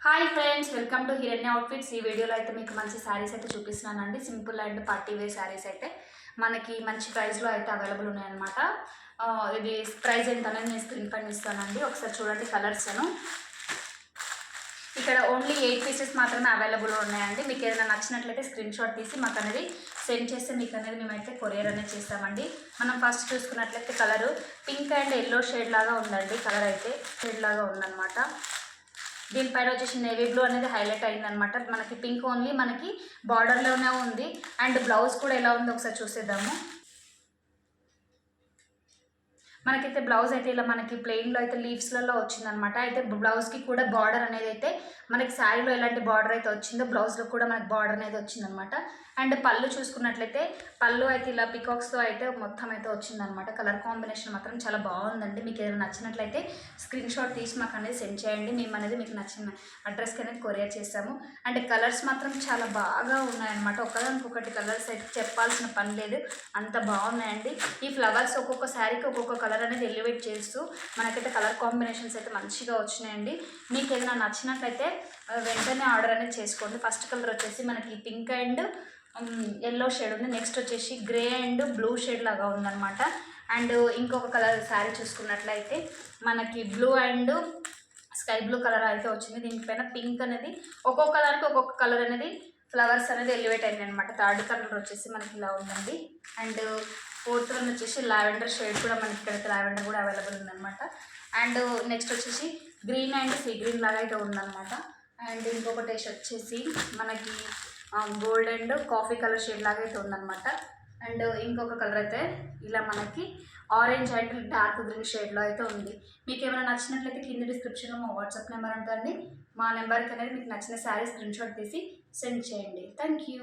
Hi friends, welcome to Hiranya outfits. ఈ వీడియోలో అయితే మీకు మంచి శారీస్ అయితే చూపిస్తున్నానండి. Simple and party wear saris అయితే మనకి మంచి ప్రైస్లో అయితే అవైలబుల్ ఉన్నాయన్నమాట. ఇది ప్రైస్ ఎంత అనేది నేను స్క్రీన్ పైన ఇస్తానండి. ఒకసారి చూడండి కలర్స్ను. ఇక్కడ ఓన్లీ 8 పీసెస్ మాత్రమే అవైలబుల్ ఉన్నాయండి. మీకు ఏదైనా నచ్చినట్లయితే స్క్రీన్ షాట్ తీసి మాకు అనేది సెండ్ చేస్తే మీకు అనేది మేమైతే కొరియర్ అనేది చేస్తామండి. మనం ఫస్ట్ చూసుకున్నట్లయితే colour pink and yellow shade లాగా ఉందండి. కలర్ అయితే షేడ్ లాగా ఉందన్నమాట. దీనిపైన వచ్చేసి నేవీ బ్లూ అనేది హైలైట్ అయిందనమాట. మనకి పింక్ ఓన్లీ మనకి బార్డర్లోనే ఉంది. అండ్ బ్లౌజ్ కూడా ఎలా ఉందో ఒకసారి చూసేద్దాము. మనకైతే బ్లౌజ్ అయితే ఇలా మనకి ప్లెయిన్లో అయితే లీవ్స్లలో వచ్చిందనమాట. అయితే బ్లౌజ్కి కూడా బార్డర్ అనేది అయితే మనకి శారీలో ఎలాంటి బార్డర్ అయితే వచ్చిందో బ్లౌజ్లో కూడా మనకి బార్డర్ అనేది వచ్చిందనమాట. అండ్ పళ్ళు చూసుకున్నట్లయితే పళ్ళు అయితే ఇలా పికాక్స్తో అయితే మొత్తం అయితే వచ్చిందనమాట. కలర్ కాంబినేషన్ మాత్రం చాలా బాగుందండి. మీకు ఏదైనా నచ్చినట్లయితే స్క్రీన్ షాట్ తీసి మాకు అనేది సెండ్ చేయండి. మేము అనేది మీకు నచ్చిన అడ్రస్కి అనేది కొరియర్ చేస్తాము. అండ్ కలర్స్ మాత్రం చాలా బాగా ఉన్నాయన్నమాట. ఒకదానికొకటి కలర్స్ అయితే చెప్పాల్సిన పని లేదు, అంత బాగున్నాయండి. ఈ ఫ్లవర్స్ ఒక్కొక్క శారీకి ఒక్కొక్క కలర్ అనేది ఎలివేట్ చేస్తూ మనకైతే కలర్ కాంబినేషన్స్ అయితే మంచిగా వచ్చినాయండి. మీకు ఏదైనా నచ్చినట్లయితే వెంటనే ఆర్డర్ అనేది చేసుకోండి. ఫస్ట్ కలర్ వచ్చేసి మనకి పింక్ అండ్ ఎల్లో షేడ్ ఉంది. నెక్స్ట్ వచ్చేసి గ్రే అండ్ బ్లూ షేడ్ లాగా ఉందన్నమాట. అండ్ ఇంకొక కలర్ శారీ చూసుకున్నట్లయితే మనకి blue and sky blue colour అయితే వచ్చింది. దీనిపైన పింక్ అనేది ఒక్కొక్క కలర్కి ఒక్కొక్క కలర్ అనేది ఫ్లవర్స్ అనేది ఎలివేట్ అయింది అనమాట. థర్డ్ కలర్ వచ్చేసి మనకి ఇలా ఉందండి. అండ్ ఫోర్త్ వన్ వచ్చేసి లావెండర్ షేడ్ కూడా మనకి ఇక్కడైతే లావెండర్ కూడా అవైలబుల్ ఉందన్నమాట. అండ్ నెక్స్ట్ వచ్చేసి గ్రీన్ అండ్ సీ గ్రీన్ లాగా అయితే ఉందన్నమాట. అండ్ ఇంకొకటి వచ్చేసి మనకి gold and coffee colour shade లాగా అయితే ఉందన్నమాట. అండ్ ఇంకొక కలర్ అయితే ఇలా మనకి ఆరెంజ్ అండ్ డార్క్ గ్రీన్ షేడ్లో అయితే ఉంది. మీకు ఏమైనా నచ్చినట్లయితే కింద డిస్క్రిప్షన్లో మా వాట్సాప్ నెంబర్ ఉంటుందండి. మా నెంబర్కి అనేది మీకు నచ్చిన శారీ స్క్రీన్ షాట్ తీసి సెండ్ చేయండి. Thank you.